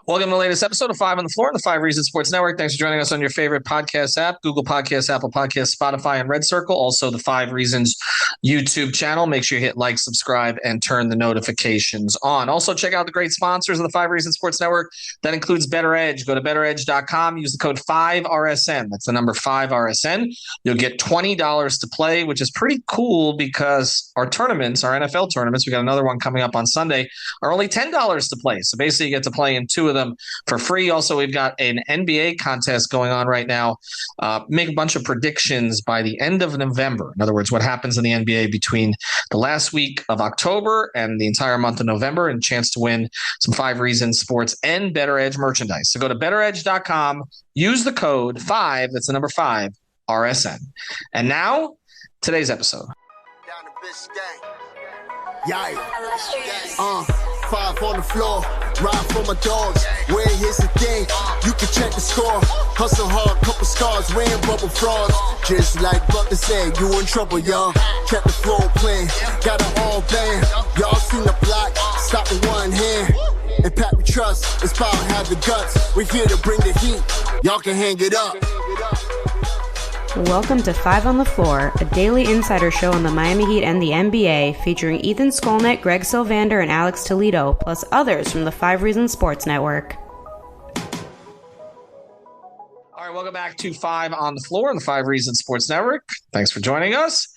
Welcome to the latest episode of Five on the Floor on the Five Reasons Sports Network. Thanks for joining us on your favorite podcast app, Google Podcasts, Apple Podcasts, Spotify, and Red Circle. Also, the Five Reasons YouTube channel. Make sure you hit like, subscribe, and turn the notifications on. Also, check out the great sponsors of the Five Reasons Sports Network. That includes Better Edge. Go to betteredge.com. Use the code 5RSN. That's the number 5RSN. You'll get $20 to play, which is pretty cool because our tournaments, our NFL tournaments, we got another one coming up on Sunday, are only $10 to play. So basically, you get to play in two of them for free. Also, we've got an NBA contest going on right now. Make a bunch of predictions by the end of November. In other words, what happens in the NBA between the last week of October and the entire month of November, and a chance to win some Five Reasons Sports and Better Edge merchandise. So go to betteredge.com, use the code 5, that's the number 5, RSN. And now, today's episode. Down the bitch gang. Five on the floor, ride for my dogs. Where here's the thing, you can check the score. Hustle hard, couple scars, wearing bubble frogs. Just like Butler said, you in trouble, y'all. Kept the floor playing, got it all banned. Y'all seen the block, stop with one hand. And Pat we trust, it's power, have the guts. We here to bring the heat, y'all can hang it up. Welcome to Five on the Floor, a daily insider show on the Miami Heat and the NBA, featuring Ethan Skolnick, Greg Sylvander, and Alex Toledo, plus others from the Five Reasons Sports Network. All right, welcome back to Five on the Floor on the Five Reasons Sports Network. Thanks for joining us.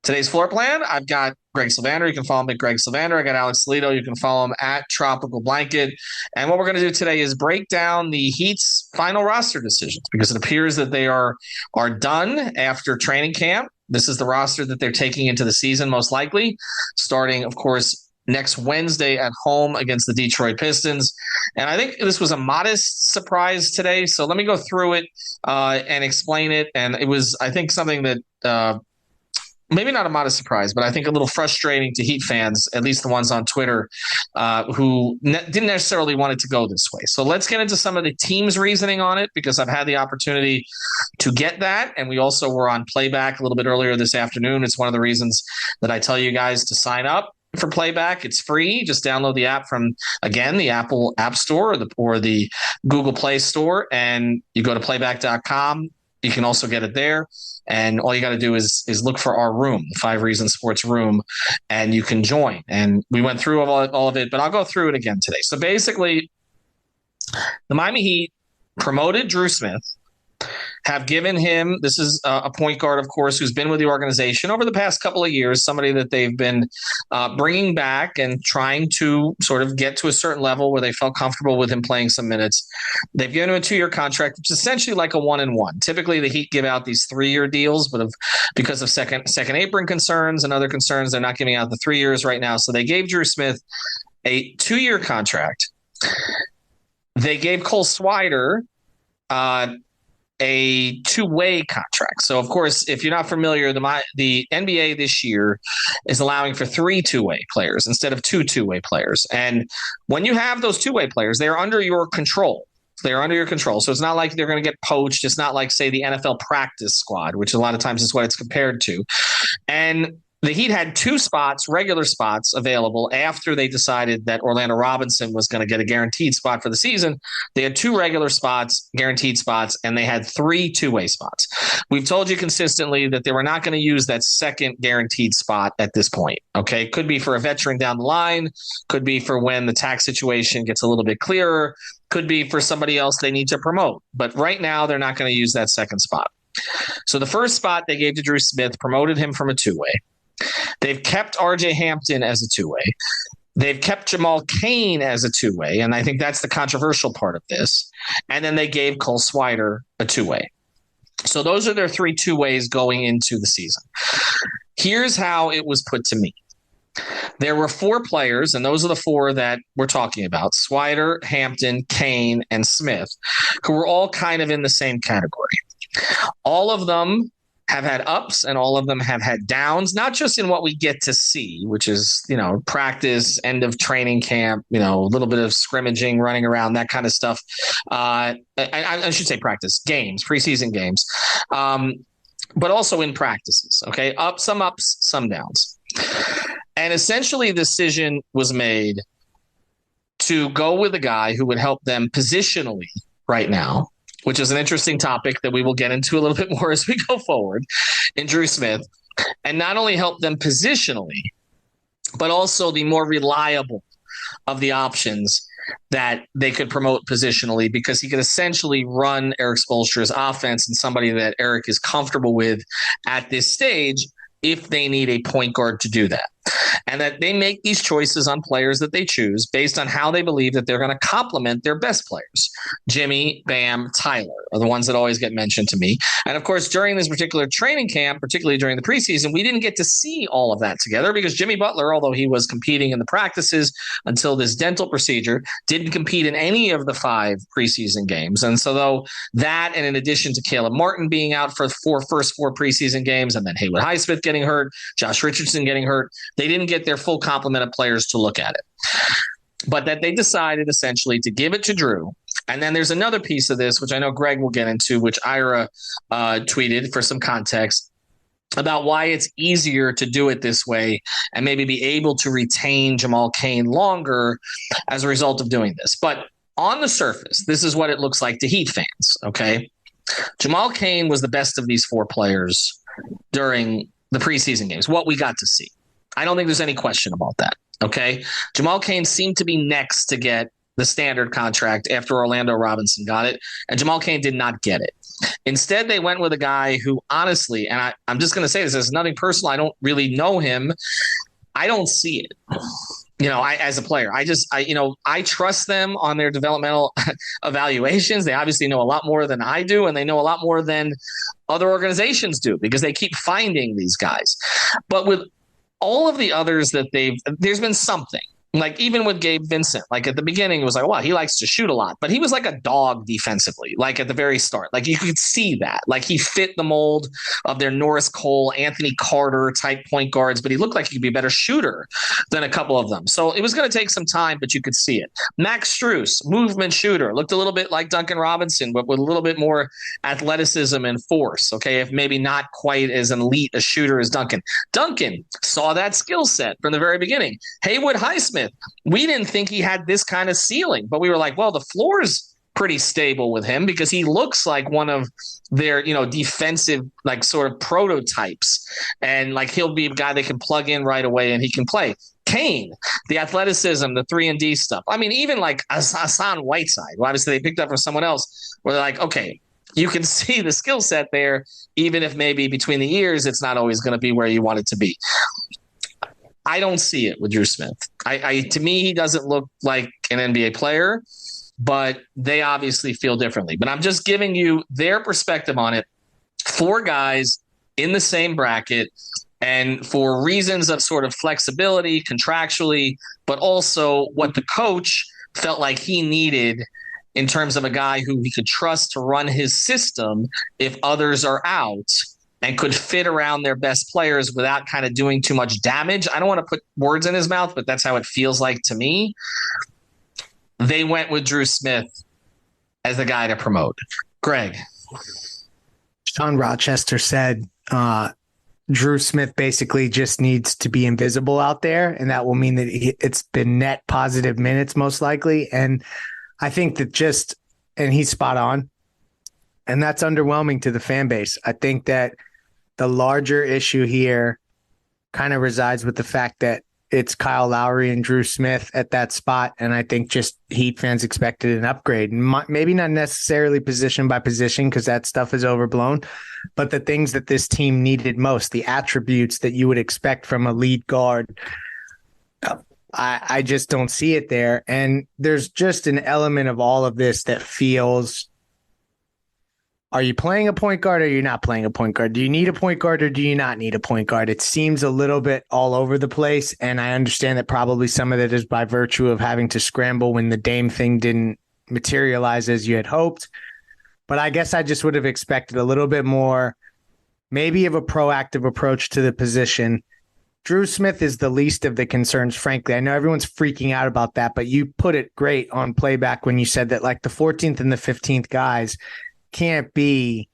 Today's floor plan, I've got Greg Sylvander. You can follow him at Greg Sylvander. I got Alex Toledo. You can follow him at Tropical Blanket. And what we're going to do today is break down the Heat's final roster decisions, because it appears that they are done after training camp. This is the roster that they're taking into the season, most likely, starting, of course, next Wednesday at home against the Detroit Pistons. And I think this was a modest surprise today. So let me go through it and explain it. And it was, I think, something that maybe not a modest surprise, but I think a little frustrating to Heat fans, at least the ones on Twitter, who didn't necessarily want it to go this way. So let's get into some of the team's reasoning on it, because I've had the opportunity to get that. And we also were on playback a little bit earlier this afternoon. It's one of the reasons that I tell you guys to sign up for playback. It's free. Just download the app from, again, the Apple App Store or the Google Play Store, and you go to playback.com. You can also get it there. And all you got to do is look for our room, the Five Reasons Sports room, and you can join. And we went through all of it, but I'll go through it again today. So basically, the Miami Heat promoted Dru Smith, have given him, this is a point guard, of course, who's been with the organization over the past couple of years, somebody that they've been bringing back and trying to sort of get to a certain level where they felt comfortable with him playing some minutes. They've given him a 2-year contract, which is essentially like a 1-and-1. Typically, the Heat give out these 3-year deals, but because of second apron concerns and other concerns, they're not giving out the 3 years right now. So they gave Dru Smith a 2-year contract. They gave Cole Swider a 2-way contract. So, of course, if you're not familiar, the NBA this year is allowing for 3 2-way players instead of 2 2-way players. And when you have those 2-way players, they're under your control. They're under your control. So it's not like they're going to get poached. It's not like, say, the NFL practice squad, which a lot of times is what it's compared to. And the Heat had 2 spots, regular spots, available after they decided that Orlando Robinson was going to get a guaranteed spot for the season. They had 2 regular spots, guaranteed spots, and they had 3 2-way spots. We've told you consistently that they were not going to use that second guaranteed spot at this point. Okay, could be for a veteran down the line, could be for when the tax situation gets a little bit clearer, could be for somebody else they need to promote. But right now, they're not going to use that second spot. So the first spot they gave to Dru Smith, promoted him from a 2-way. They've kept R.J. Hampton as a 2-way. They've kept Jamal Cain as a 2-way, and I think that's the controversial part of this. And then they gave Cole Swider a 2-way. So those are their 3 2-ways going into the season. Here's how it was put to me. There were 4 players, and those are the 4 that we're talking about: Swider, Hampton, Cain, and Smith, who were all kind of in the same category. All of them have had ups and all of them have had downs, not just in what we get to see, which is, practice, end of training camp, a little bit of scrimmaging, running around, that kind of stuff. I should say practice, games, preseason games, but also in practices. Okay. Some ups, some downs. And essentially the decision was made to go with a guy who would help them positionally right now, which is an interesting topic that we will get into a little bit more as we go forward, in Dru Smith, and not only help them positionally, but also the more reliable of the options that they could promote positionally, because he could essentially run Eric Spoelstra's offense and somebody that Eric is comfortable with at this stage if they need a point guard to do that. And that they make these choices on players that they choose based on how they believe that they're going to complement their best players. Jimmy, Bam, Tyler are the ones that always get mentioned to me. And of course, during this particular training camp, particularly during the preseason, we didn't get to see all of that together because Jimmy Butler, although he was competing in the practices until this dental procedure, didn't compete in any of the 5 preseason games. And so though that, and in addition to Caleb Martin being out for the first 4 preseason games, and then Haywood Highsmith getting hurt, Josh Richardson getting hurt, they didn't get their full complement of players to look at it. But that they decided essentially to give it to Dru. And then there's another piece of this, which I know Greg will get into, which Ira tweeted for some context about why it's easier to do it this way and maybe be able to retain Jamal Cain longer as a result of doing this. But on the surface, this is what it looks like to Heat fans, okay? Jamal Cain was the best of these 4 players during the preseason games, what we got to see. I don't think there's any question about that, okay? Jamal Cain seemed to be next to get the standard contract after Orlando Robinson got it, and Jamal Cain did not get it. Instead, they went with a guy who, honestly, and I'm just going to say this, there's nothing personal, I don't really know him. I don't see it. As a player, I trust them on their developmental evaluations. They obviously know a lot more than I do, and they know a lot more than other organizations do because they keep finding these guys. But with all of the others that there's been something. Like even with Gabe Vincent, like at the beginning, it was like, wow, he likes to shoot a lot, but he was like a dog defensively, like at the very start. Like you could see that, like he fit the mold of their Norris Cole, Anthony Carter type point guards, but he looked like he could be a better shooter than a couple of them. So it was going to take some time, but you could see it. Max Strus, movement shooter, looked a little bit like Duncan Robinson, but with a little bit more athleticism and force. Okay. If maybe not quite as an elite a shooter as Duncan. Duncan saw that skill set from the very beginning. Haywood Highsmith, we didn't think he had this kind of ceiling, but we were like, well, the floor is pretty stable with him because he looks like one of their, defensive, like sort of prototypes. And like, he'll be a guy they can plug in right away and he can play. Cain, the athleticism, the 3-and-D stuff. I mean, even like Hassan Whiteside, who obviously they picked up from someone else, where they're like, okay, you can see the skill set there, even if maybe between the years, it's not always going to be where you want it to be. I don't see it with Dru Smith. To me, he doesn't look like an NBA player, but they obviously feel differently. But I'm just giving you their perspective on it. 4 guys in the same bracket, and for reasons of sort of flexibility, contractually, but also what the coach felt like he needed in terms of a guy who he could trust to run his system if others are out, and could fit around their best players without kind of doing too much damage. I don't want to put words in his mouth, but that's how it feels like to me. They went with Dru Smith as the guy to promote. Greg. Sean Rochester said Dru Smith basically just needs to be invisible out there, and that will mean that it's been net positive minutes most likely. And I think that and he's spot on. And that's underwhelming to the fan base. I think that the larger issue here kind of resides with the fact that it's Kyle Lowry and Dru Smith at that spot. And I think just Heat fans expected an upgrade. Maybe not necessarily position by position because that stuff is overblown, but the things that this team needed most, the attributes that you would expect from a lead guard, I just don't see it there. And there's just an element of all of this that feels, are you playing a point guard or are you not playing a point guard? Do you need a point guard or do you not need a point guard? It seems a little bit all over the place, and I understand that probably some of it is by virtue of having to scramble when the Dame thing didn't materialize as you had hoped. But I guess I just would have expected a little bit more, maybe of a proactive approach to the position. Dru Smith is the least of the concerns, frankly. I know everyone's freaking out about that, but you put it great on playback when you said that like the 14th and the 15th guys can't be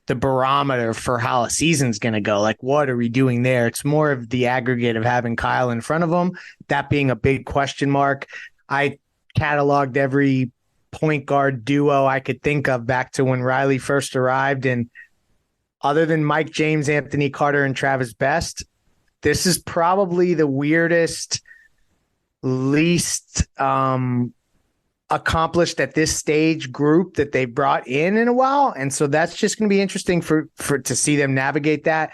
the barometer for how a season's going to go. Like, what are we doing there? It's more of the aggregate of having Kyle in front of them, that being a big question mark. I cataloged every point guard duo I could think of back to when Riley first arrived. And other than Mike James, Anthony Carter, and Travis Best, this is probably the weirdest, least accomplished at this stage group that they brought in a while. And so that's just going to be interesting for to see them navigate that.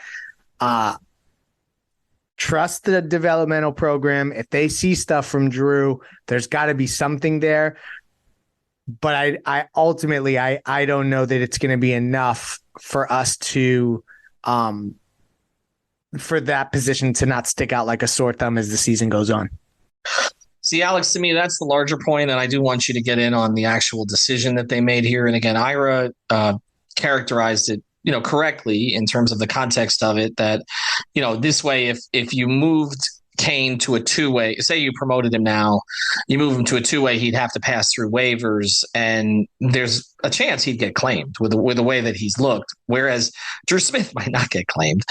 Trust the developmental program. If they see stuff from Dru, there's got to be something there. But I ultimately don't know that it's going to be enough for us to for that position to not stick out like a sore thumb as the season goes on. See, Alex, to me, that's the larger point, and I do want you to get in on the actual decision that they made here. And again, Ira characterized it, correctly in terms of the context of it. That, this way, if you moved Cain to a two-way, say you promoted him now, you move him to a two-way, he'd have to pass through waivers, and there's a chance he'd get claimed with the way that he's looked. Whereas Dru Smith might not get claimed,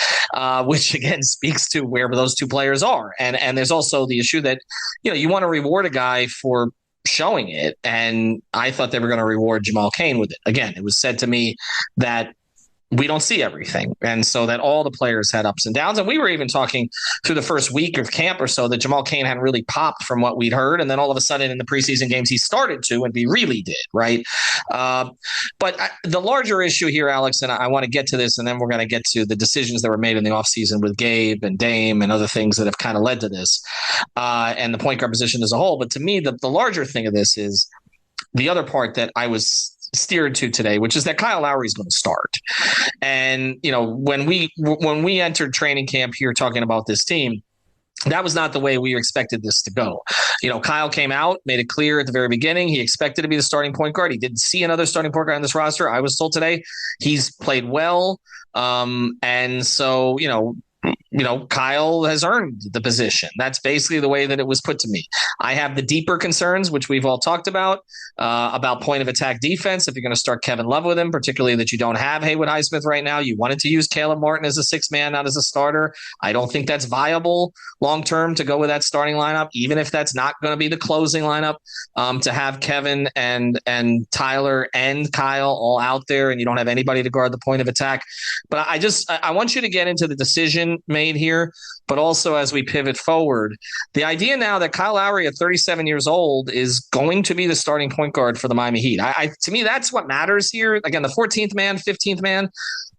which again speaks to where those two players are. And there's also the issue that, you want to reward a guy for showing it. And I thought they were going to reward Jamal Cain with it. Again, it was said to me that we don't see everything. And so that all the players had ups and downs. And we were even talking through the first week of camp or so that Jamal Cain hadn't really popped from what we'd heard. And then all of a sudden in the preseason games, he started to, and he really did. Right. But the larger issue here, Alex, and I want to get to this, and then we're going to get to the decisions that were made in the offseason with Gabe and Dame and other things that have kind of led to this and the point guard position as a whole. But to me, the larger thing of this is the other part that I was steered to today, which is that Kyle Lowry is going to start. And, when we entered training camp here talking about this team, that was not the way we expected this to go. Kyle came out, made it clear at the very beginning, he expected to be the starting point guard. He didn't see another starting point guard on this roster. I was told today he's played well. And so, Kyle has earned the position. That's basically the way that it was put to me. I have the deeper concerns, which we've all talked about point of attack defense. If you're going to start Kevin Love with him, particularly that you don't have Haywood Highsmith right now, you wanted to use Caleb Martin as a sixth man, not as a starter. I don't think that's viable long-term to go with that starting lineup, even if that's not going to be the closing lineup, to have Kevin and Tyler and Kyle all out there, and you don't have anybody to guard the point of attack. But I want you to get into the decision made here, but also as we pivot forward, the idea now that Kyle Lowry at 37 years old is going to be the starting point guard for the Miami Heat. To me, that's what matters here. Again, the 14th man, 15th man,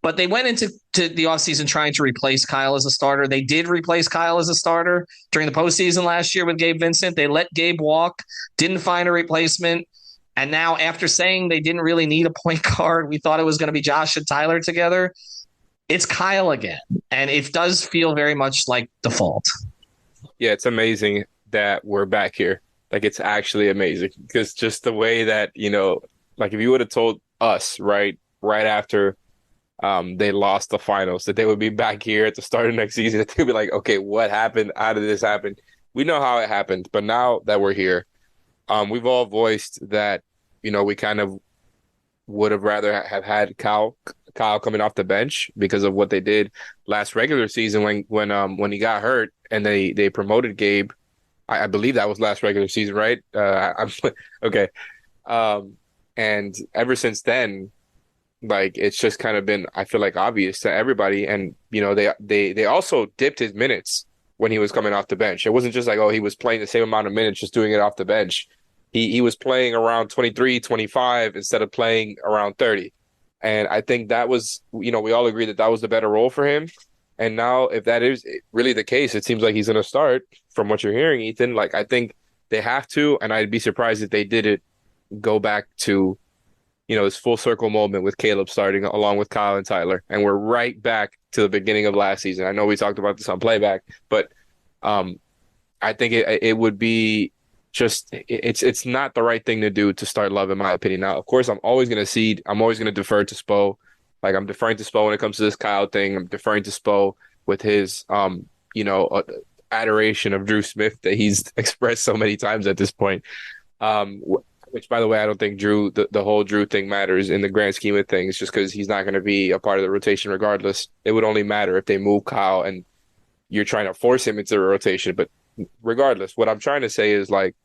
but they went into the offseason trying to replace Kyle as a starter. They did replace Kyle as a starter during the postseason last year with Gabe Vincent. They let Gabe walk, didn't find a replacement. And now after saying they didn't really need a point guard, we thought it was going to be Josh and Tyler together. It's Kyle again, and it does feel very much like default. Yeah, it's amazing that we're back here. Like, it's actually amazing because just the way that, like if you would have told us right after they lost the finals that they would be back here at the start of next season, they'd be like, okay, what happened? How did this happen? We know how it happened, but now that we're here, we've all voiced that, we kind of would have rather have had Kyle coming off the bench because of what they did last regular season when he got hurt and they promoted Gabe. I believe that was last regular season, right? I'm okay. And ever since then, like, it's just kind of been, I feel like, obvious to everybody. And, they also dipped his minutes when he was coming off the bench. It wasn't just like, oh, he was playing the same amount of minutes, just doing it off the bench. He was playing around 23, 25 instead of playing around 30. And I think that was, we all agree that was the better role for him. And now if that is really the case, it seems like he's going to start from what you're hearing, Ethan. Like, I think they have to, and I'd be surprised if they didn't go back to, this full circle moment with Caleb starting along with Kyle and Tyler. And we're right back to the beginning of last season. I know we talked about this on playback, but I think it would be just, it's not the right thing to do to start Love, in my opinion. Now, of course, I'm always going to defer to Spo. Like, I'm deferring to Spo when it comes to this Kyle thing. I'm deferring to Spo with his, adoration of Dru Smith that he's expressed so many times at this point. Which, by the way, I don't think the whole Dru thing matters in the grand scheme of things, just because he's not going to be a part of the rotation regardless. It would only matter if they move Kyle and you're trying to force him into the rotation. But regardless, what I'm trying to say is, like,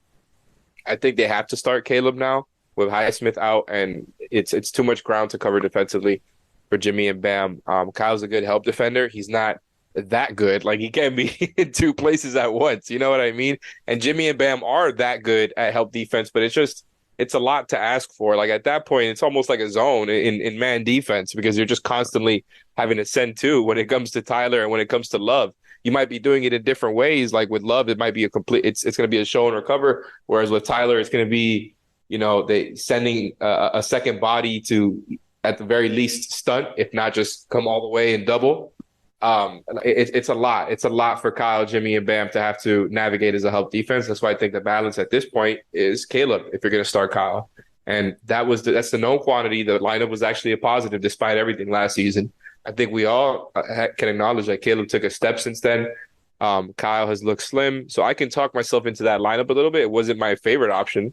I think they have to start Caleb now with Highsmith out, and it's too much ground to cover defensively for Jimmy and Bam. Kyle's a good help defender. He's not that good. Like, he can't be in two places at once. You know what I mean? And Jimmy and Bam are that good at help defense, but it's a lot to ask for. Like, at that point, it's almost like a zone in man defense, because you're just constantly having to send two when it comes to Tyler and when it comes to Love. You might be doing it in different ways. Like with Love, it might be it's going to be a show and recover. Whereas with Tyler, it's going to be, they sending a second body to, at the very least, stunt, if not just come all the way and double. It's a lot. It's a lot for Kyle, Jimmy, and Bam to have to navigate as a help defense. That's why I think the balance at this point is Caleb, if you're going to start Kyle. And that's the known quantity. The lineup was actually a positive despite everything last season. I think we all can acknowledge that Caleb took a step since then. Kyle has looked slim. So I can talk myself into that lineup a little bit. It wasn't my favorite option.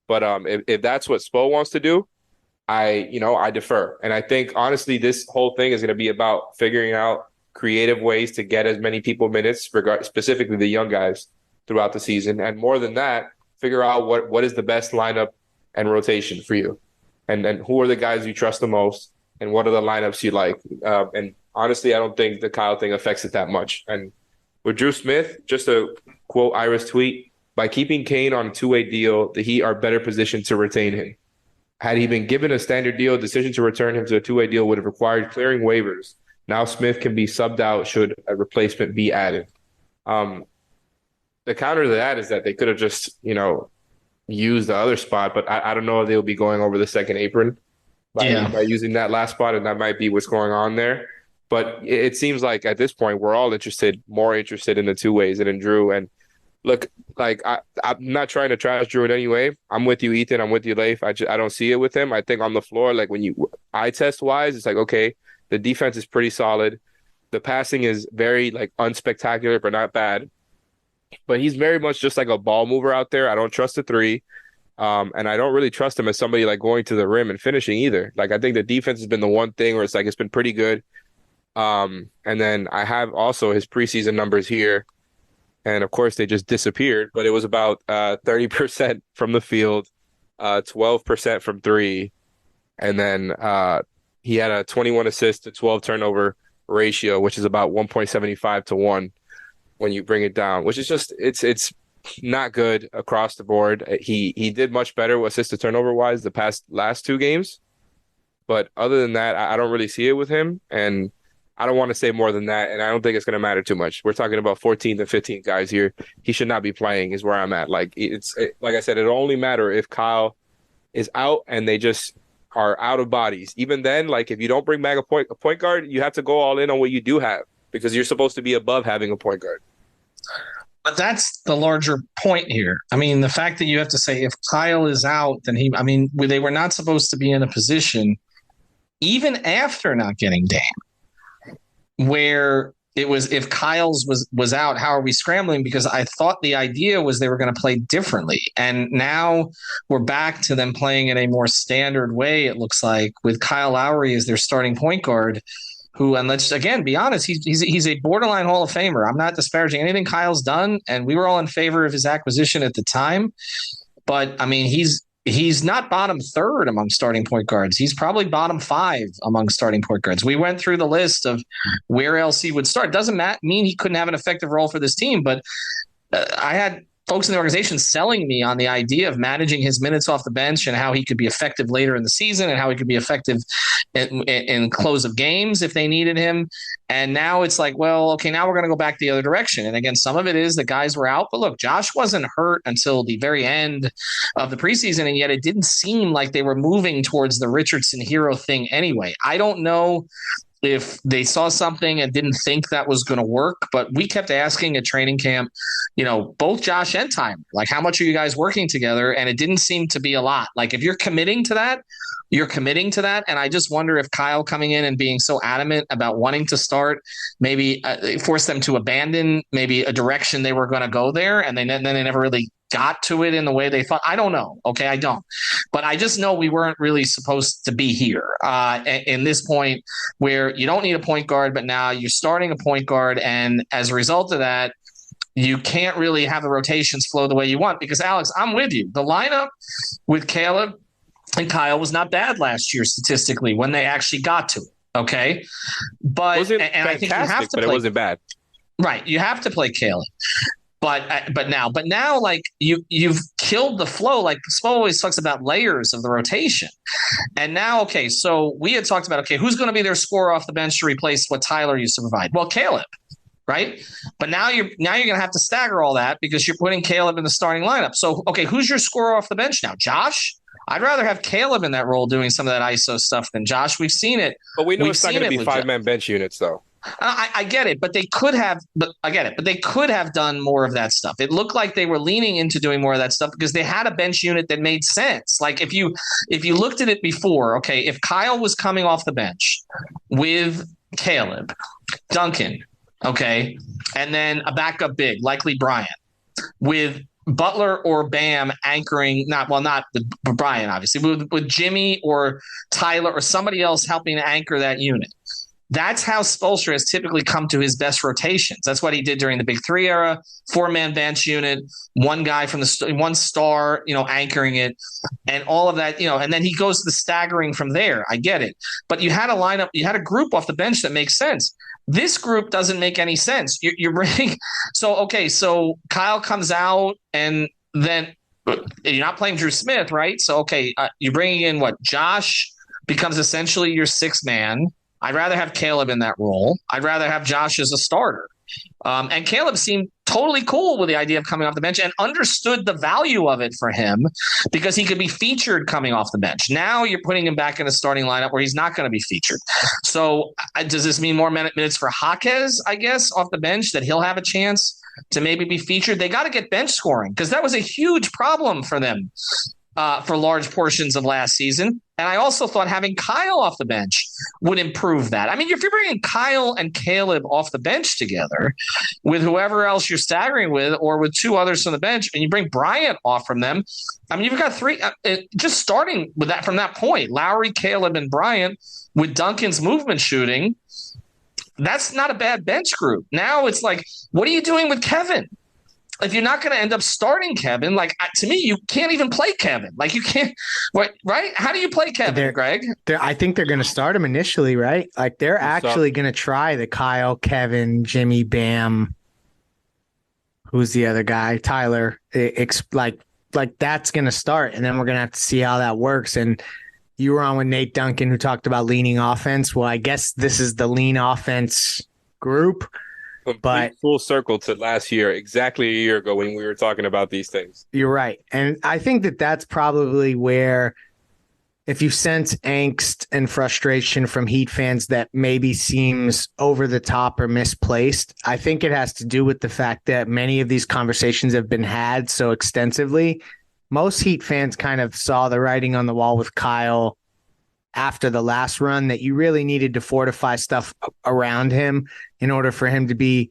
But if that's what Spo wants to do, I defer. And I think, honestly, this whole thing is going to be about figuring out creative ways to get as many people minutes, specifically the young guys, throughout the season. And more than that, figure out what is the best lineup and rotation for you. And who are the guys you trust the most, and what are the lineups you like. And honestly, I don't think the Kyle thing affects it that much. And with Dru Smith, just to quote Ira's tweet, by keeping Cain on a two-way deal, the Heat are better positioned to retain him. Had he been given a standard deal, decision to return him to a two-way deal would have required clearing waivers. Now Smith can be subbed out should a replacement be added. The counter to that is that they could have just, used the other spot, but I don't know if they'll be going over the second apron by using that last spot, and that might be what's going on there. But it seems like at this point we're all more interested in the two ways and in Dru. And look, like I'm not trying to trash Dru in any way. I'm with you, Ethan. I'm with you, Leif. I don't see it with him. I think on the floor, like when you eye test wise, it's like, okay, the defense is pretty solid. The passing is very unspectacular, but not bad. But he's very much just like a ball mover out there. I don't trust the three. And I don't really trust him as somebody going to the rim and finishing either. Like, I think the defense has been the one thing where it's been pretty good. And then I have also his preseason numbers here. And of course they just disappeared, but it was about 30% from the field, 12% from three. And then he had a 21 assist to 12 turnover ratio, which is about 1.75 to 1 when you bring it down, which is just, it's not good across the board. He did much better with assist to turnover wise the last two games. But other than that, I don't really see it with him. And I don't want to say more than that. And I don't think it's going to matter too much. We're talking about 14 to 15 guys here. He should not be playing is where I'm at. Like I said, it'll only matter if Kyle is out and they just are out of bodies. Even then, if you don't bring back a point guard, you have to go all in on what you do have, because you're supposed to be above having a point guard. But that's the larger point here. I mean, the fact that you have to say if Kyle is out, then they were not supposed to be in a position, even after not getting Dame, where it was, if Kyle's was out, how are we scrambling? Because I thought the idea was they were going to play differently. And now we're back to them playing in a more standard way, it looks like, with Kyle Lowry as their starting point guard, who, and let's again be honest, he's a borderline Hall of Famer. I'm not disparaging anything Kyle's done, and we were all in favor of his acquisition at the time. But I mean, he's not bottom third among starting point guards. He's probably bottom 5 among starting point guards. We went through the list of where else he would start. Doesn't mean he couldn't have an effective role for this team, but I had folks in the organization selling me on the idea of managing his minutes off the bench and how he could be effective later in the season and how he could be effective in close of games if they needed him. And now it's like, well, okay, now we're going to go back the other direction. And again, some of it is the guys were out, but look, Josh wasn't hurt until the very end of the preseason. And yet it didn't seem like they were moving towards the Richardson hero thing anyway. I don't know if they saw something and didn't think that was going to work, but we kept asking at training camp, both Josh and Tyler, how much are you guys working together? And it didn't seem to be a lot. If you're committing to that, you're committing to that. And I just wonder if Kyle coming in and being so adamant about wanting to start, maybe force them to abandon maybe a direction they were going to go there. And then they never really got to it in the way they thought. I don't know. Okay, I don't. But I just know we weren't really supposed to be here in this point where you don't need a point guard, but now you're starting a point guard. And as a result of that, you can't really have the rotations flow the way you want because, Alex, I'm with you. The lineup with Caleb and Kyle was not bad last year statistically when they actually got to it. Okay. But, It wasn't and I think you have fantastic, to but play, it wasn't bad. right. You have to play Caleb. But now, like you've killed the flow. Like Spo always talks about layers of the rotation, and now, okay, so we had talked about, okay, who's going to be their scorer off the bench to replace what Tyler used to provide? Well, Caleb, right? But now you're going to have to stagger all that because you're putting Caleb in the starting lineup. So, okay, who's your scorer off the bench now? Josh? I'd rather have Caleb in that role doing some of that ISO stuff than Josh. We've seen it. But we know We've it's not seen going to it be with 5-man bench units, though. I get it, but they could have. But I get it, but they could have done more of that stuff. It looked like they were leaning into doing more of that stuff because they had a bench unit that made sense. Like if you looked at it before, okay, if Kyle was coming off the bench with Caleb, Duncan, okay, and then a backup big, likely Brian, with Butler or Bam anchoring, not with Brian, obviously, with Jimmy or Tyler or somebody else helping to anchor that unit. That's how Spoelstra has typically come to his best rotations. That's what he did during the Big Three era, 4-man bench unit, one guy from one star, anchoring it, and all of that, and then he goes to the staggering from there. I get it. But you had a lineup, you had a group off the bench that makes sense. This group doesn't make any sense. You're bringing – so Kyle comes out and then you're not playing Dru Smith, right? So, okay, you're bringing in what? Josh becomes essentially your 6th man. I'd rather have Caleb in that role. I'd rather have Josh as a starter. And Caleb seemed totally cool with the idea of coming off the bench and understood the value of it for him because he could be featured coming off the bench. Now you're putting him back in a starting lineup where he's not going to be featured. So does this mean more minutes for Jaquez, I guess, off the bench, that he'll have a chance to maybe be featured? They got to get bench scoring because that was a huge problem for them for large portions of last season. And I also thought having Kyle off the bench would improve that. I mean, if you're bringing Kyle and Caleb off the bench together with whoever else you're staggering with or with 2 others from the bench and you bring Bryant off from them, I mean, you've got 3 just starting with that from that point, Lowry, Caleb, and Bryant with Duncan's movement shooting. That's not a bad bench group. Now it's like, what are you doing with Kevin? If you're not going to end up starting Kevin, like to me, you can't even play Kevin. Like you can't, right? How do you play Kevin, Greg? I think they're going to start him initially, right? Like they're actually going to try the Kyle, Kevin, Jimmy, Bam. Who's the other guy? Tyler. Like that's going to start, and then we're going to have to see how that works. And you were on with Nate Duncan, who talked about leaning offense. Well, I guess this is the lean offense group. But full circle to last year, exactly a year ago when we were talking about these things. You're right. And I think that's probably where, if you sense angst and frustration from Heat fans that maybe seems over the top or misplaced, I think it has to do with the fact that many of these conversations have been had so extensively. Most Heat fans kind of saw the writing on the wall with Kyle after the last run, that you really needed to fortify stuff around him in order for him to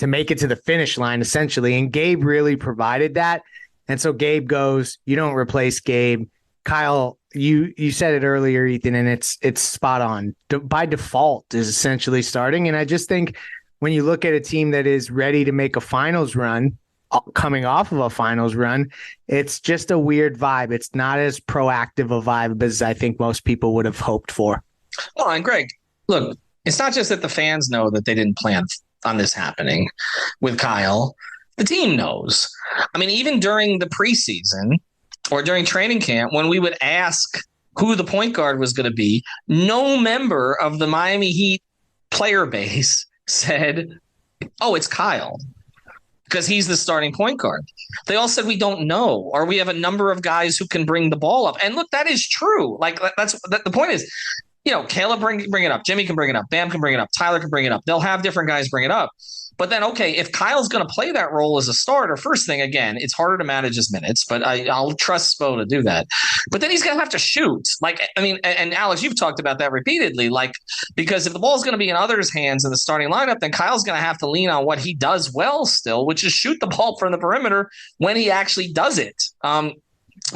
make it to the finish line, essentially. And Gabe really provided that. And so Gabe goes, you don't replace Gabe. Kyle, you said it earlier, Ethan, and it's spot on. By default is essentially starting. And I just think when you look at a team that is ready to make a finals run, coming off of a finals run, it's just a weird vibe. It's not as proactive a vibe as I think most people would have hoped for. Well, and Greg, look, it's not just that the fans know that they didn't plan on this happening with Kyle. The team knows. I mean, even during the preseason or during training camp, when we would ask who the point guard was going to be, no member of the Miami Heat player base said, oh, it's Kyle, because he's the starting point guard. They all said, we don't know, or we have a number of guys who can bring the ball up. And look, that is true. Like the point is, Caleb bring it up. Jimmy can bring it up. Bam can bring it up. Tyler can bring it up. They'll have different guys bring it up. But then, okay, if Kyle's going to play that role as a starter, first thing, again, it's harder to manage his minutes, but I'll trust Spo to do that. But then he's going to have to shoot. And Alex, you've talked about that repeatedly, because if the ball's going to be in others' hands in the starting lineup, then Kyle's going to have to lean on what he does well still, which is shoot the ball from the perimeter when he actually does it.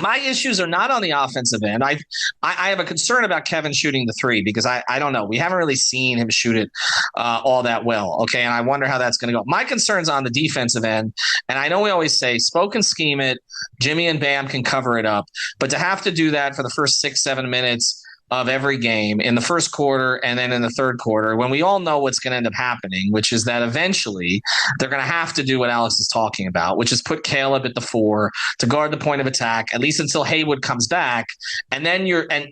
My issues are not on the offensive end. I have a concern about Kevin shooting the three because I don't know. We haven't really seen him shoot it all that well. Okay. And I wonder how that's going to go. My concern's on the defensive end. And I know we always say spoke and scheme it. Jimmy and Bam can cover it up. But to have to do that for the first 6-7 minutes of every game in the first quarter and then in the third quarter, when we all know what's going to end up happening, which is that eventually they're going to have to do what Alex is talking about, which is put Caleb at the 4 to guard the point of attack, at least until Haywood comes back. And then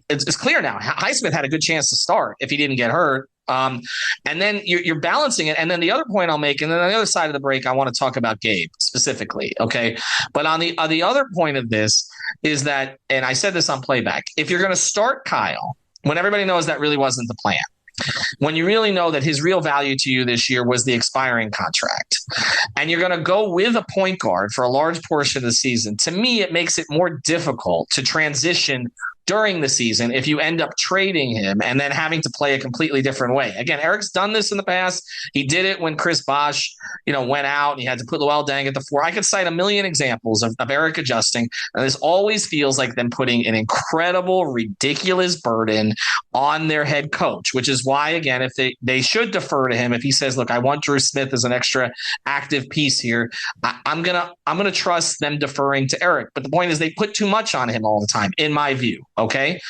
it's clear now, Highsmith had a good chance to start if he didn't get hurt. And then you're balancing it. And then the other point I'll make, and then on the other side of the break, I want to talk about Gabe specifically. Okay. But on the other point of this is that, and I said this on playback, if you're going to start Kyle, when everybody knows that really wasn't the plan, when you really know that his real value to you this year was the expiring contract, and you're going to go with a point guard for a large portion of the season, to me, it makes it more difficult to transition during the season if you end up trading him and then having to play a completely different way. Again, Eric's done this in the past. He did it when Chris Bosh, went out and he had to put Luol Deng at the 4. I could cite a million examples of Eric adjusting. And this always feels like them putting an incredible, ridiculous burden on their head coach, which is why, again, if they should defer to him, if he says, look, I want Dru Smith as an extra active piece here, I'm gonna trust them deferring to Eric. But the point is they put too much on him all the time, in my view. Okay.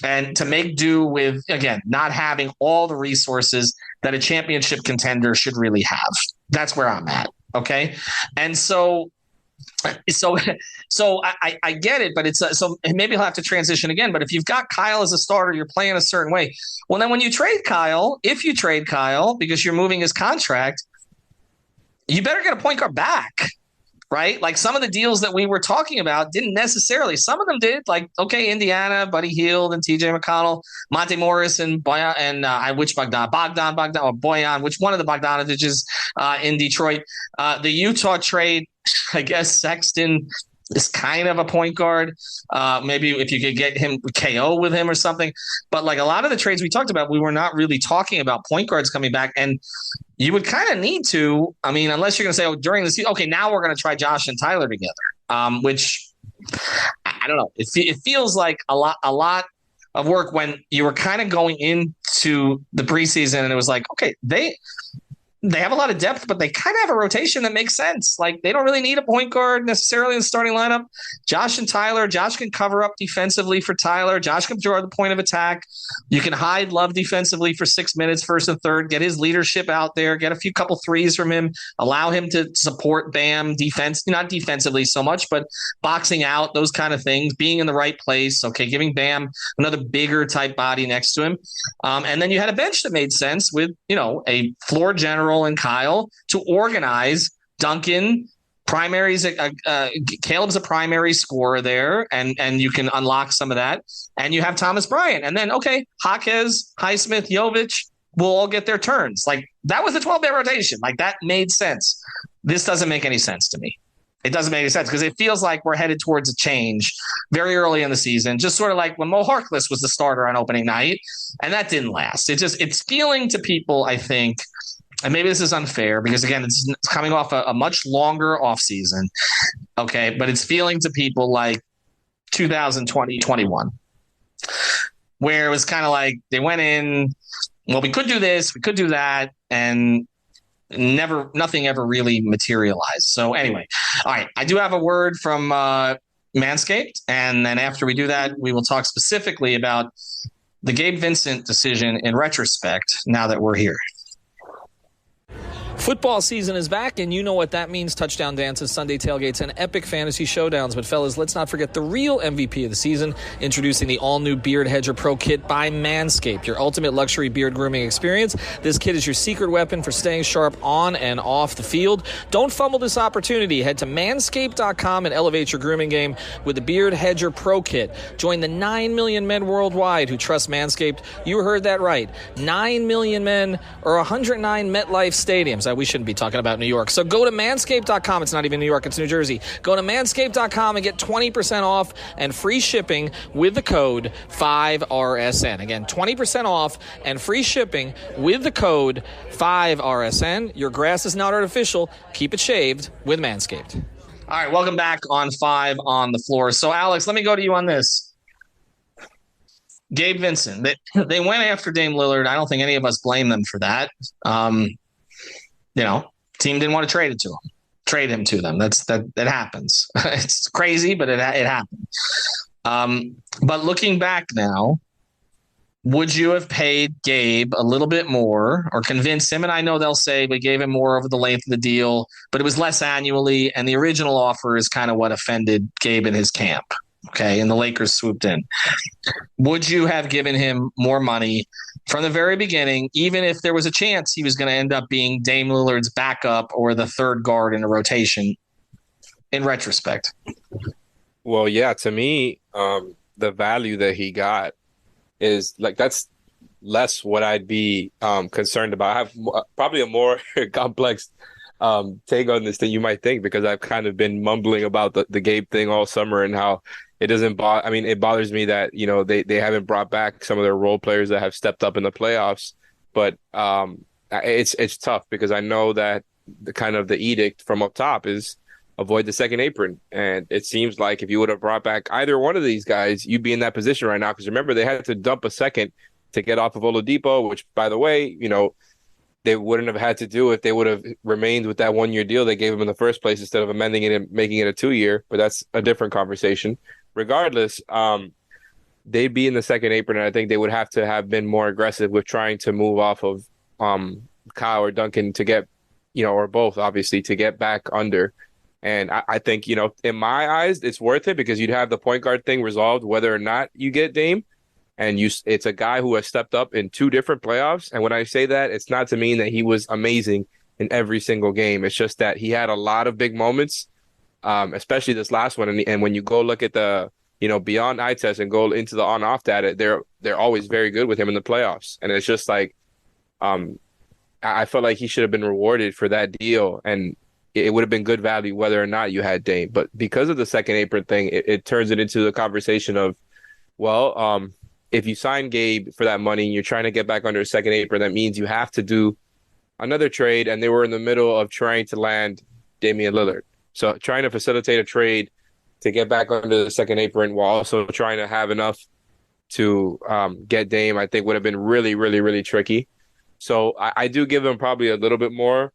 And to make do with, again, not having all the resources that a championship contender should really have. That's where I'm at. Okay. And so I get it, but so maybe he'll have to transition again. But if you've got Kyle as a starter, you're playing a certain way. Well, then when you trade Kyle, if you trade Kyle because you're moving his contract, you better get a point guard back. Right? Like some of the deals that we were talking about didn't necessarily. Some of them did. Like, okay, Indiana, Buddy Hield and TJ McConnell, Monte Morris and Boyan, and which Bogdan or Boyan, which one of the Bogdanoviches in Detroit. The Utah trade, I guess Sexton is kind of a point guard. Maybe if you could get him KO with him or something. But like a lot of the trades we talked about, we were not really talking about point guards coming back. And you would kind of need to, I mean, unless you're going to say, during the season, okay, now we're going to try Josh and Tyler together, which I don't know. It feels like a lot of work when you were kind of going into the preseason and it was like, okay, they have a lot of depth, but they kind of have a rotation that makes sense. Like they don't really need a point guard necessarily in the starting lineup. Josh and Tyler, Josh can cover up defensively for Tyler. Josh can draw the point of attack. You can hide Love defensively for 6 minutes, first and third, get his leadership out there, get a couple threes from him, allow him to support Bam defense, not defensively so much, but boxing out, those kind of things, being in the right place. Okay. Giving Bam another bigger type body next to him. And then you had a bench that made sense with, a floor general and Kyle to organize Duncan primaries. Caleb's a primary scorer there, and you can unlock some of that. And you have Thomas Bryant, and then Jaquez, Highsmith, Jovic will all get their turns. Like that was the 12-man rotation. Like that made sense. This doesn't make any sense to me. It doesn't make any sense because it feels like we're headed towards a change very early in the season, just sort of like when Mo Harkless was the starter on opening night, and that didn't last. It's feeling to people, I think. And maybe this is unfair because, again, it's coming off a much longer offseason. Okay. But it's feeling to people like 2020-21, where it was kind of like they went in, well, we could do this, we could do that. And nothing ever really materialized. So anyway, all right. I do have a word from Manscaped. And then after we do that, we will talk specifically about the Gabe Vincent decision in retrospect now that we're here. Football season is back, and you know what that means. Touchdown dances, Sunday tailgates, and epic fantasy showdowns. But, fellas, let's not forget the real MVP of the season, introducing the all-new Beard Hedger Pro Kit by Manscaped, your ultimate luxury beard grooming experience. This kit is your secret weapon for staying sharp on and off the field. Don't fumble this opportunity. Head to manscaped.com and elevate your grooming game with the Beard Hedger Pro Kit. Join the 9 million men worldwide who trust Manscaped. You heard that right. 9 million men or 109 MetLife stadiums. We shouldn't be talking about New York. So go to manscaped.com. It's not even New York, it's New Jersey. Go to manscaped.com and get 20% off and free shipping with the code 5RSN. Again, 20% off and free shipping with the code 5RSN. Your grass is not artificial. Keep it shaved with Manscaped. All right, welcome back on 5 on the floor. So, Alex, let me go to you on this. Gabe Vincent, they went after Dame Lillard. I don't think any of us blame them for that. Team didn't want to trade him to them. That happens. It's crazy, but it happened. But looking back now, would you have paid Gabe a little bit more or convinced him? And I know they'll say we gave him more over the length of the deal, but it was less annually. And the original offer is kind of what offended Gabe in his camp. Okay. And the Lakers swooped in. Would you have given him more money from the very beginning, even if there was a chance he was going to end up being Dame Lillard's backup or the third guard in a rotation in retrospect? Well, yeah, to me, the value that he got is like that's less what I'd be concerned about. I have probably a more complex take on this than you might think, because I've kind of been mumbling about the Gabe thing all summer and how it doesn't bother. I mean, it bothers me that, they haven't brought back some of their role players that have stepped up in the playoffs. But it's tough because I know that the edict from up top is avoid the second apron. And it seems like if you would have brought back either one of these guys, you'd be in that position right now. Because remember, they had to dump a second to get off of Oladipo, which, by the way, they wouldn't have had to do if they would have remained with that 1-year deal they gave him in the first place instead of amending it and making it a 2-year. But that's a different conversation. Regardless, they'd be in the second apron, and I think they would have to have been more aggressive with trying to move off of Kyle or Duncan to get, or both, obviously, to get back under. And I think, in my eyes, it's worth it because you'd have the point guard thing resolved whether or not you get Dame. And it's a guy who has stepped up in 2 different playoffs. And when I say that, it's not to mean that he was amazing in every single game. It's just that he had a lot of big moments, especially this last one. And when you go look at the, beyond eye test and go into the on-off data, they're always very good with him in the playoffs. And it's just like, I felt like he should have been rewarded for that deal. And it would have been good value whether or not you had Dame. But because of the second apron thing, it turns it into the conversation of, well, if you sign Gabe for that money and you're trying to get back under a second apron, that means you have to do another trade. And they were in the middle of trying to land Damian Lillard. So trying to facilitate a trade to get back under the second apron while also trying to have enough to get Dame, I think would have been really, really, really tricky. So I do give them probably a little bit more.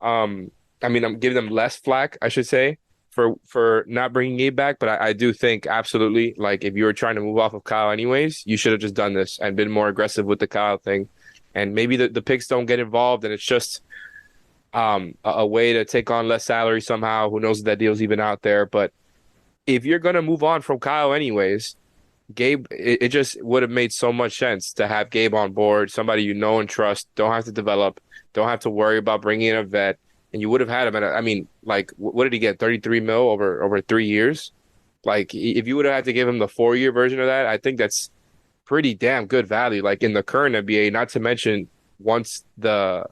I'm giving them less flack, I should say, for not bringing Gabe back. But I do think absolutely, like, if you were trying to move off of Kyle anyways, you should have just done this and been more aggressive with the Kyle thing. And maybe the picks don't get involved and it's just a way to take on less salary somehow. Who knows if that deal's even out there. But if you're going to move on from Kyle anyways, Gabe, it just would have made so much sense to have Gabe on board, somebody you know and trust, don't have to develop, don't have to worry about bringing in a vet. And you would have had him at, what did he get? 33 mil over 3 years? Like, if you would have had to give him the 4-year version of that, I think that's pretty damn good value. Like, in the current NBA, not to mention once the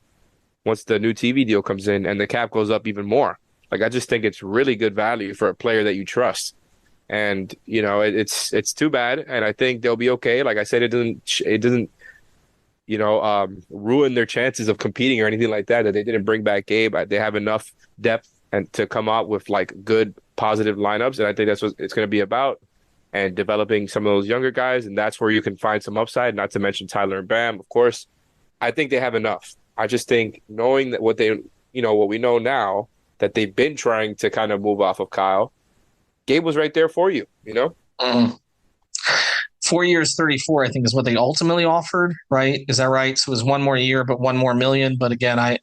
new TV deal comes in and the cap goes up even more. Like, I just think it's really good value for a player that you trust. And, it's too bad. And I think they'll be okay. Like I said, it doesn't ruin their chances of competing or anything like that they didn't bring back Gabe. They have enough depth and to come out with like good, positive lineups. And I think that's what it's going to be about, and developing some of those younger guys. And that's where you can find some upside, not to mention Tyler and Bam, of course. I think they have enough. I just think knowing that what we know now, that they've been trying to kind of move off of Kyle, Gabe was right there for you, 4 years, 34, I think is what they ultimately offered, right? Is that right? So it was 1 more year, but 1 more million. But again, I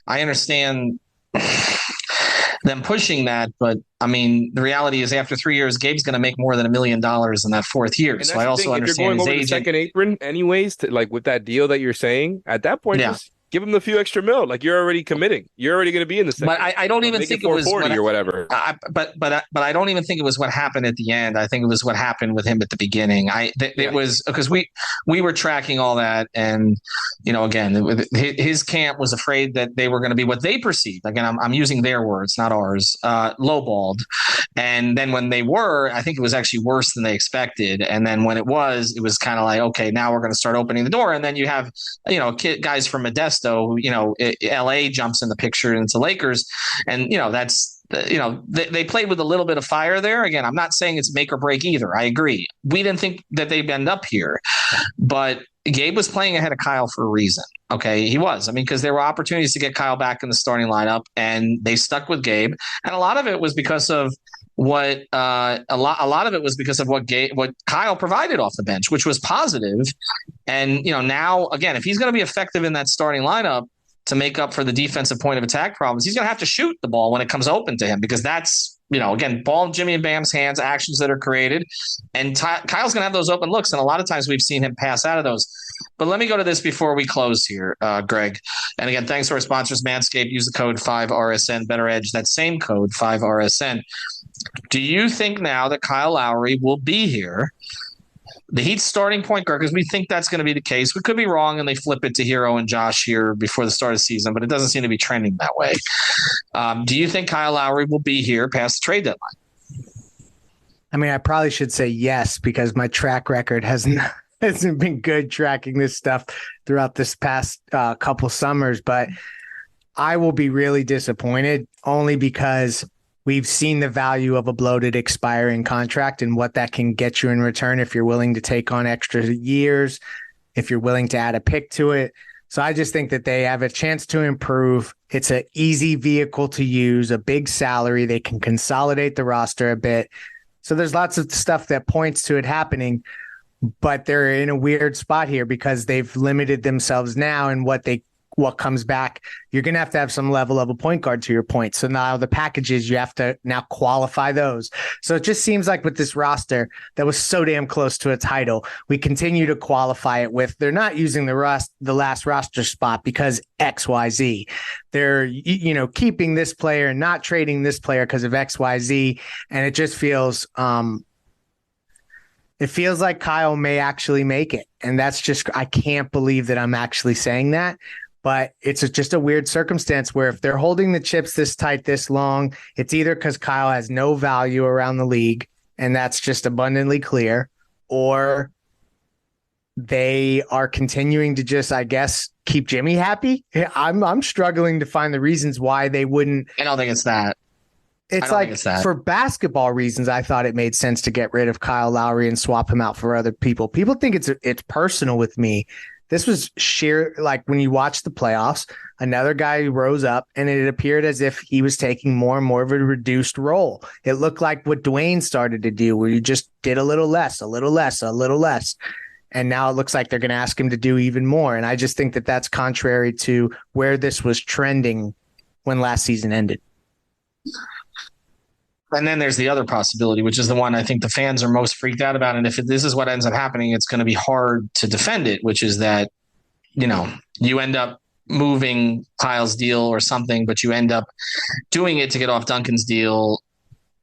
understand them pushing that, but I mean, the reality is after 3 years, Gabe's going to make more than $1 million in that 4th year. So I also understand his agent. Second apron anyways, with that deal that you're saying, at that point, just give him the few extra mil. Like, you're already committing. You're already going to be in the second. But I don't even think it was or whatever. But I don't even think it was what happened at the end. I think it was what happened with him at the beginning. It was because we were tracking all that, and again, his camp was afraid that they were going to be what they perceived. Again, I'm using their words, not ours. Lowballed, and then when they were, I think it was actually worse than they expected. And then when it was kind of like, okay, now we're going to start opening the door, and then you have guys from Modesto, LA jumps in the picture into Lakers. And, they played with a little bit of fire there. Again, I'm not saying it's make or break either. I agree. We didn't think that they'd end up here, but Gabe was playing ahead of Kyle for a reason. Okay, he was. I mean, because there were opportunities to get Kyle back in the starting lineup, and they stuck with Gabe. And a lot of it was because of what what Kyle provided off the bench, which was positive. And now again, if he's going to be effective in that starting lineup to make up for the defensive point of attack problems, he's going to have to shoot the ball when it comes open to him, because that's, again, ball in Jimmy and Bam's hands, actions that are created. And Kyle's going to have those open looks. And a lot of times we've seen him pass out of those. But let me go to this before we close here, Greg. And again, thanks to our sponsors, Manscaped. Use the code 5RSN, Better Edge. That same code, 5RSN. Do you think now that Kyle Lowry will be here, the Heat's starting point guard, because we think that's going to be the case? We could be wrong and they flip it to Hero and Josh here before the start of the season, but it doesn't seem to be trending that way. Do you think Kyle Lowry will be here past the trade deadline? I mean, I probably should say yes, because my track record hasn't been good tracking this stuff throughout this past couple summers, but I will be really disappointed only because we've seen the value of a bloated expiring contract and what that can get you in return if you're willing to take on extra years, if you're willing to add a pick to it. So I just think that they have a chance to improve. It's an easy vehicle to use, a big salary. They can consolidate the roster a bit. So there's lots of stuff that points to it happening, but they're in a weird spot here because they've limited themselves now in what comes back. You're going to have some level of a point guard, to your point. So now the packages, you have to now qualify those. So it just seems like with this roster that was so damn close to a title, we continue to qualify it with, they're not using the last roster spot because XYZ. They're, keeping this player and not trading this player because of XYZ. And it just feels, it feels like Kyle may actually make it. And that's just, I can't believe that I'm actually saying that. But it's just a weird circumstance where if they're holding the chips this tight, this long, it's either because Kyle has no value around the league, and that's just abundantly clear, or they are continuing to just, I guess, keep Jimmy happy. I'm struggling to find the reasons why they wouldn't. I don't think it's that. It's for basketball reasons, I thought it made sense to get rid of Kyle Lowry and swap him out for other people. People think it's personal with me. This was sheer, like when you watch the playoffs, another guy rose up and it appeared as if he was taking more and more of a reduced role. It looked like what Dwayne started to do, where you just did a little less, a little less, a little less. And now it looks like they're going to ask him to do even more. And I just think that that's contrary to where this was trending when last season ended. And then there's the other possibility, which is the one I think the fans are most freaked out about. And if this is what ends up happening, it's going to be hard to defend it, which is that, you end up moving Kyle's deal or something, but you end up doing it to get off Duncan's deal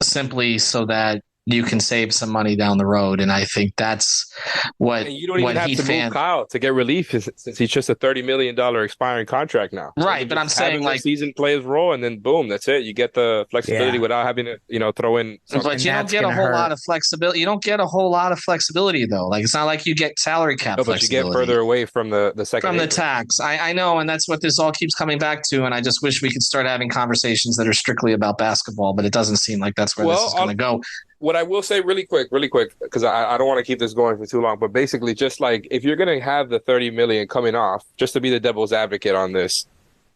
simply so that you can save some money down the road. And I think that's what and you don't even have to move Kyle to get relief, since he's just a $30 million expiring contract now. Right. So but I'm saying like season plays role, and then boom, that's it. You get the flexibility without having to, throw in something. But you don't get a whole lot of flexibility. You don't get a whole lot of flexibility though. Like, it's not like you get salary cap but you get further away from the second. From the tax. I know. And that's what this all keeps coming back to. And I just wish we could start having conversations that are strictly about basketball, but it doesn't seem like that's where this is going to go. What I will say really quick, because I don't want to keep this going for too long, but basically just like if you're going to have the $30 million coming off, just to be the devil's advocate on this,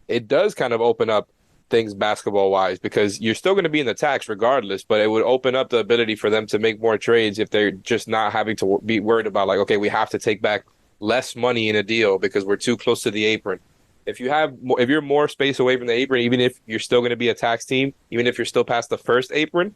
it does kind of open up things basketball wise, because you're still going to be in the tax regardless, but it would open up the ability for them to make more trades if they're just not having to be worried about like, okay, we have to take back less money in a deal because we're too close to the apron. If you're more space away from the apron, even if you're still going to be a tax team, even if you're still past the first apron,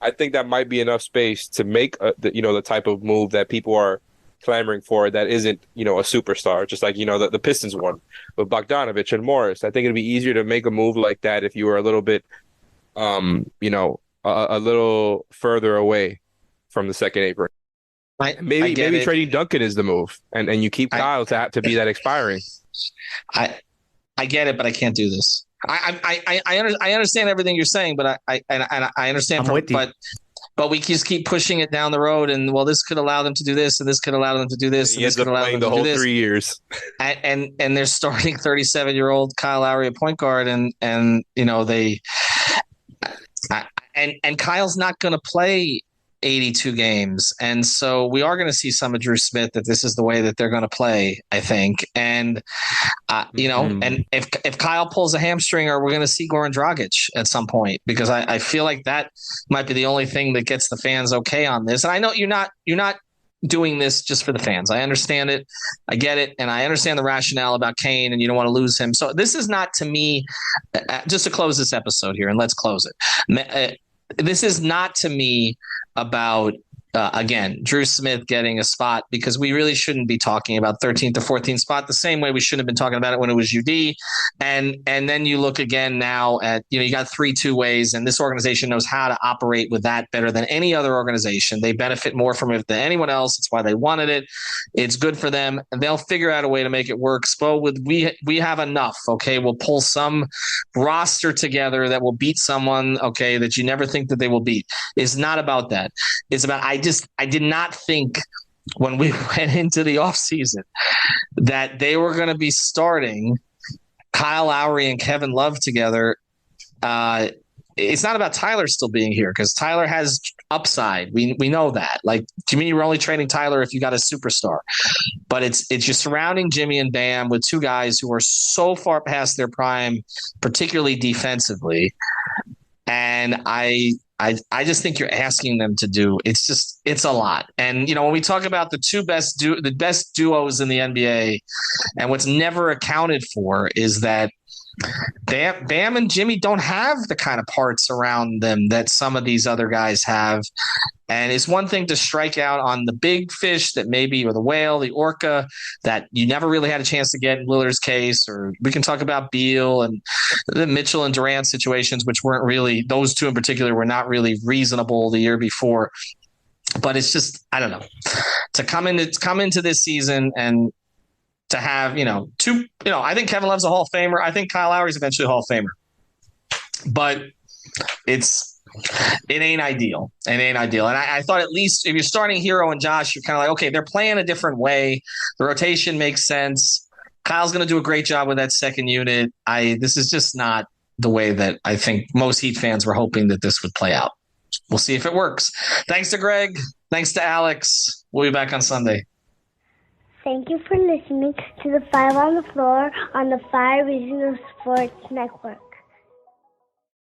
I think that might be enough space to make the type of move that people are clamoring for that isn't, a superstar, just like, the Pistons one with Bogdanovich and Morris. I think it'd be easier to make a move like that if you were a little bit, a little further away from the second apron. Maybe trading Duncan is the move, and you keep Kyle to be that expiring. I get it, but I can't do this. I understand everything you're saying, but I understand. But we just keep pushing it down the road, and this could allow them to do this, and this could allow them to do this, and this could allow them to do this. 3 years, and they're starting 37-year-old Kyle Lowry at point guard, and And Kyle's not going to play 82 games. And so we are going to see some of Dru Smith that this is the way that they're going to play, I think. And, and if Kyle pulls a hamstringer, we're going to see Goran Dragic at some point, because I feel like that might be the only thing that gets the fans okay on this. And I know you're not doing this just for the fans. I understand it. I get it. And I understand the rationale about Cain, and you don't want to lose him. So this is not, to me, just to close this episode here, and let's close it. This is not, to me, about again, Dru Smith getting a spot, because we really shouldn't be talking about 13th to 14th spot the same way we shouldn't have been talking about it when it was UD. And then you look again now at, you got 3 2-ways, and this organization knows how to operate with that better than any other organization. They benefit more from it than anyone else. It's why they wanted it. It's good for them, and they'll figure out a way to make it work. Spo, we have enough. Okay, we'll pull some roster together that will beat someone. Okay, that you never think that they will beat. It's not about that. It's about I did not think when we went into the offseason that they were going to be starting Kyle Lowry and Kevin Love together. It's not about Tyler still being here, because Tyler has upside. We know that. Like, Jimmy, you were only trading Tyler if you got a superstar. But it's just surrounding Jimmy and Bam with 2 guys who are so far past their prime, particularly defensively. And I just think you're asking them to do. It's a lot. And when we talk about the best duos in the NBA, and what's never accounted for is that Bam and Jimmy don't have the kind of parts around them that some of these other guys have. And it's one thing to strike out on the big fish that maybe, or the whale, the orca, that you never really had a chance to get in Lillard's case, or we can talk about Beal and the Mitchell and Durant situations, which weren't really, those 2 in particular were not really reasonable the year before. But it's just, I don't know, to come into this season and to have, I think Kevin Love's a Hall of Famer. I think Kyle Lowry's eventually a Hall of Famer. But it ain't ideal. It ain't ideal. And I thought, at least if you're starting Hero and Josh, you're kind of like, okay, they're playing a different way. The rotation makes sense. Kyle's going to do a great job with that second unit. This is just not the way that I think most Heat fans were hoping that this would play out. We'll see if it works. Thanks to Greg. Thanks to Alex. We'll be back on Sunday. Thank you for listening to the 5 on the Floor on the 5 Regional Sports Network.